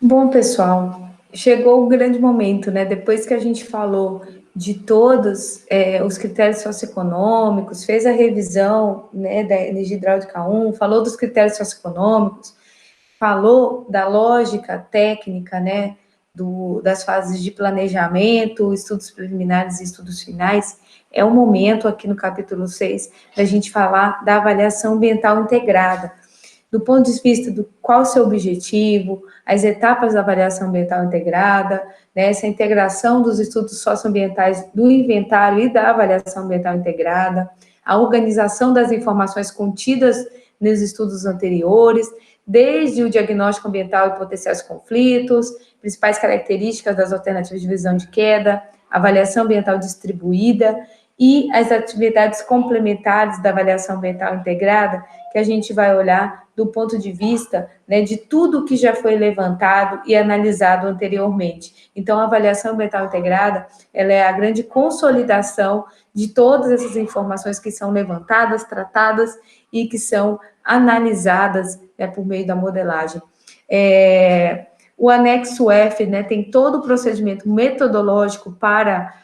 Bom, pessoal, chegou o grande momento, né? Depois que a gente falou de todos os critérios socioeconômicos, fez a revisão, né, da energia hidráulica 1, falou dos critérios socioeconômicos, falou da lógica técnica, né, das fases de planejamento, estudos preliminares e estudos finais. É o momento, aqui no capítulo 6, da gente falar da avaliação ambiental integrada, do ponto de vista do qual o seu objetivo, as etapas da avaliação ambiental integrada, né, essa integração dos estudos socioambientais do inventário e da avaliação ambiental integrada, a organização das informações contidas nos estudos anteriores, desde o diagnóstico ambiental e potenciais conflitos, principais características das alternativas de visão de queda, avaliação ambiental distribuída e as atividades complementares da avaliação ambiental integrada, que a gente vai olhar do ponto de vista, né, de tudo que já foi levantado e analisado anteriormente. Então, a avaliação ambiental integrada, ela é a grande consolidação de todas essas informações que são levantadas, tratadas e que são analisadas, né, por meio da modelagem. O anexo F, né, tem todo o procedimento metodológico para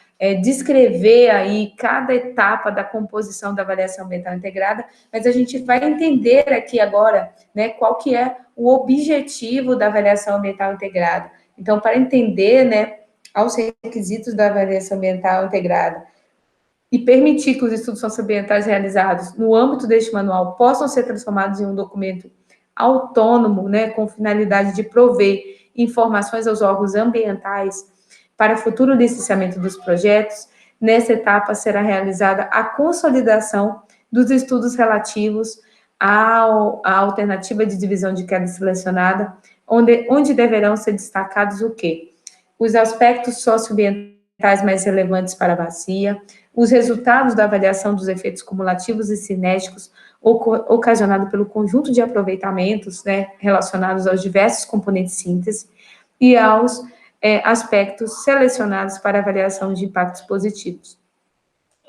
descrever aí cada etapa da composição da avaliação ambiental integrada, mas a gente vai entender aqui agora, né, qual que é o objetivo da avaliação ambiental integrada. Então, para entender, né, aos requisitos da avaliação ambiental integrada e permitir que os estudos socioambientais realizados no âmbito deste manual possam ser transformados em um documento autônomo, né, com finalidade de prover informações aos órgãos ambientais para futuro licenciamento dos projetos, nessa etapa será realizada a consolidação dos estudos relativos à alternativa de divisão de queda selecionada, onde deverão ser destacados o quê? Os aspectos socioambientais mais relevantes para a bacia, os resultados da avaliação dos efeitos cumulativos e cinéticos ocasionado pelo conjunto de aproveitamentos, né, relacionados aos diversos componentes de síntese e aos aspectos selecionados para avaliação de impactos positivos.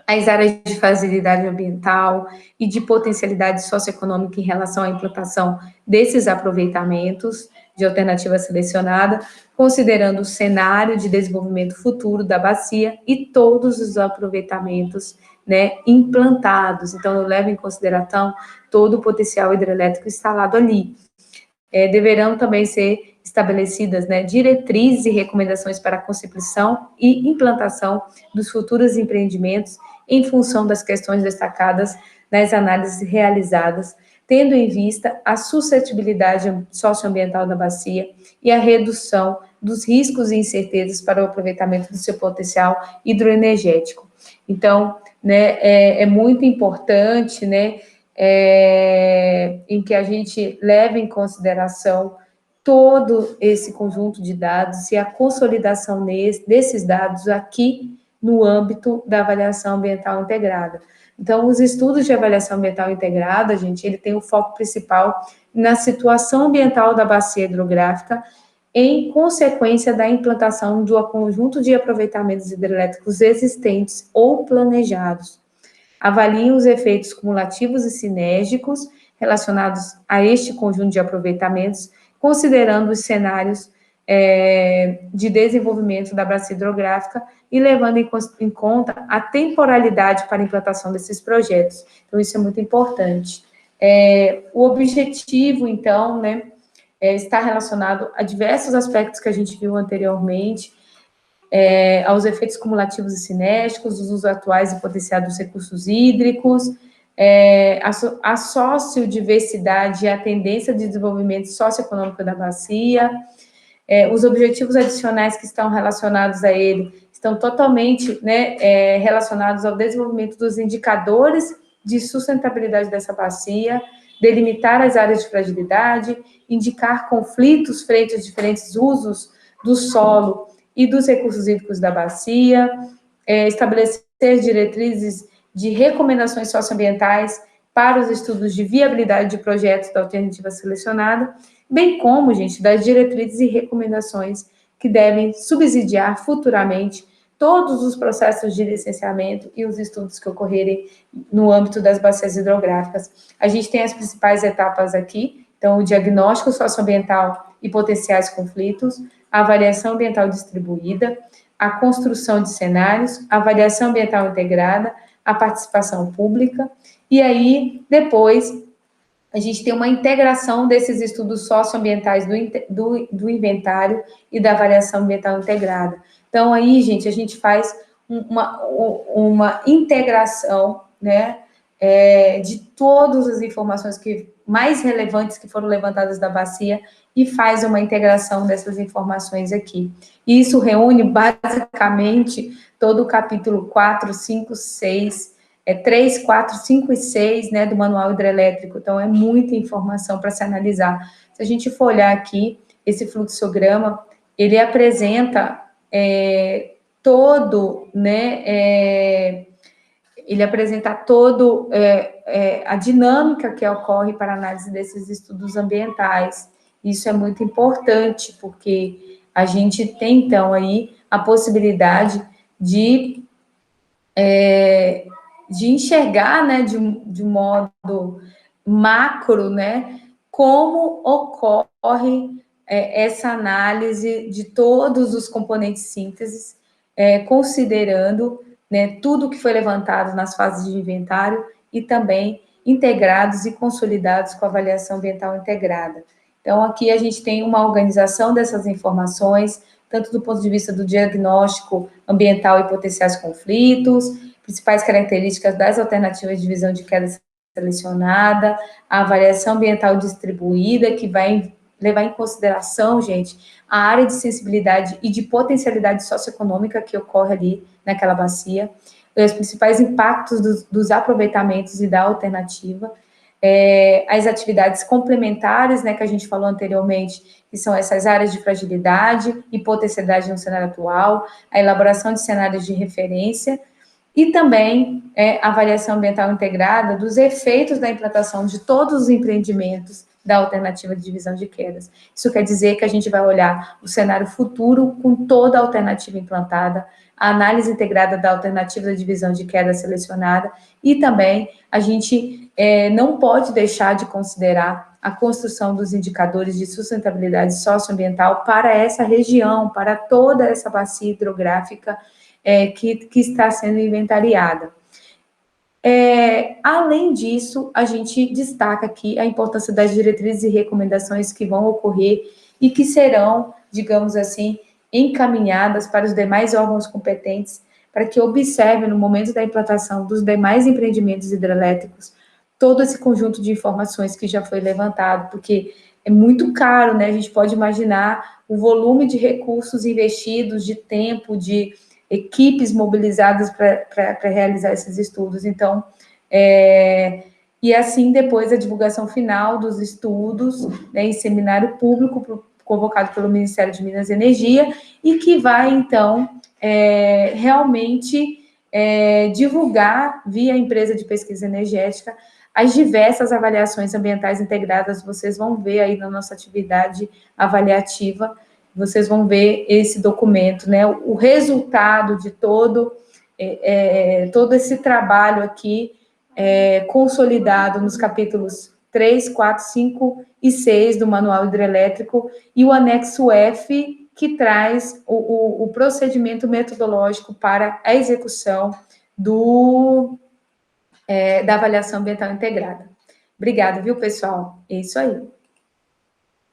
As áreas de facilidade ambiental e de potencialidade socioeconômica em relação à implantação desses aproveitamentos de alternativa selecionada, considerando o cenário de desenvolvimento futuro da bacia e todos os aproveitamentos, né, implantados. Então, eu levo em consideração todo o potencial hidrelétrico instalado ali. Deverão também ser estabelecidas, né, diretrizes e recomendações para a concepção e implantação dos futuros empreendimentos em função das questões destacadas nas análises realizadas, tendo em vista a suscetibilidade socioambiental da bacia e a redução dos riscos e incertezas para o aproveitamento do seu potencial hidroenergético. Então, né, é muito importante, né, em que a gente leve em consideração todo esse conjunto de dados e a consolidação desses dados aqui no âmbito da avaliação ambiental integrada. Então, os estudos de avaliação ambiental integrada, gente, ele tem o foco principal na situação ambiental da bacia hidrográfica em consequência da implantação de um conjunto de aproveitamentos hidrelétricos existentes ou planejados. Avaliem os efeitos cumulativos e sinérgicos relacionados a este conjunto de aproveitamentos, considerando os cenários de desenvolvimento da bacia hidrográfica e levando em conta a temporalidade para a implantação desses projetos. Então, isso é muito importante. O objetivo, então, né, está relacionado a diversos aspectos que a gente viu anteriormente, aos efeitos cumulativos e cinéticos, os usos atuais e potenciais dos recursos hídricos, a sociodiversidade e a tendência de desenvolvimento socioeconômico da bacia, os objetivos adicionais que estão relacionados a ele estão totalmente, né, relacionados ao desenvolvimento dos indicadores de sustentabilidade dessa bacia, delimitar as áreas de fragilidade, indicar conflitos frente aos diferentes usos do solo e dos recursos hídricos da bacia, estabelecer diretrizes de recomendações socioambientais para os estudos de viabilidade de projetos da alternativa selecionada, bem como, gente, das diretrizes e recomendações que devem subsidiar futuramente todos os processos de licenciamento e os estudos que ocorrerem no âmbito das bacias hidrográficas. A gente tem as principais etapas aqui, então, o diagnóstico socioambiental e potenciais conflitos, a avaliação ambiental distribuída, a construção de cenários, a avaliação ambiental integrada, a participação pública, e aí, depois, a gente tem uma integração desses estudos socioambientais do inventário e da avaliação ambiental integrada. Então, aí, gente, a gente faz uma integração, né, de todas as informações mais relevantes que foram levantadas da bacia e faz uma integração dessas informações aqui. E isso reúne, basicamente, todo o capítulo 4, 5, 6, 3, 4, 5 e 6, né, do Manual Hidrelétrico. Então, é muita informação para se analisar. Se a gente for olhar aqui, esse fluxograma, ele apresenta ele apresenta a dinâmica que ocorre para a análise desses estudos ambientais. Isso é muito importante, porque a gente tem, então, aí a possibilidade de enxergar, né, de um modo macro, né, como ocorre essa análise de todos os componentes síntese, considerando, né, tudo que foi levantado nas fases de inventário e também integrados e consolidados com a avaliação ambiental integrada. Então, aqui a gente tem uma organização dessas informações, tanto do ponto de vista do diagnóstico ambiental e potenciais conflitos, principais características das alternativas de divisão de queda selecionada, a avaliação ambiental distribuída, que vai levar em consideração, gente, a área de sensibilidade e de potencialidade socioeconômica que ocorre ali naquela bacia, os principais impactos dos aproveitamentos e da alternativa, as atividades complementares, né, que a gente falou anteriormente, que são essas áreas de fragilidade e potencialidade no cenário atual, a elaboração de cenários de referência, e também a avaliação ambiental integrada dos efeitos da implantação de todos os empreendimentos da alternativa de divisão de quedas. Isso quer dizer que a gente vai olhar o cenário futuro com toda a alternativa implantada, a análise integrada da alternativa de divisão de queda selecionada, e também a gente não pode deixar de considerar a construção dos indicadores de sustentabilidade socioambiental para essa região, para toda essa bacia hidrográfica que está sendo inventariada. Além disso, a gente destaca aqui a importância das diretrizes e recomendações que vão ocorrer e que serão, digamos assim, encaminhadas para os demais órgãos competentes para que observem, no momento da implantação dos demais empreendimentos hidrelétricos, todo esse conjunto de informações que já foi levantado, porque é muito caro, né? A gente pode imaginar o volume de recursos investidos, de tempo, de equipes mobilizadas para realizar esses estudos. Então, e assim, depois a divulgação final dos estudos, né, em seminário público convocado pelo Ministério de Minas e Energia, e que vai, então, realmente divulgar, via empresa de pesquisa energética, as diversas avaliações ambientais integradas. Vocês vão ver aí na nossa atividade avaliativa, vocês vão ver esse documento, né, o resultado de todo esse trabalho aqui, consolidado nos capítulos 3, 4, 5 e 6 do Manual Hidrelétrico, e o anexo F, que traz o procedimento metodológico para a execução da avaliação ambiental integrada. Obrigada, viu, pessoal? É isso aí.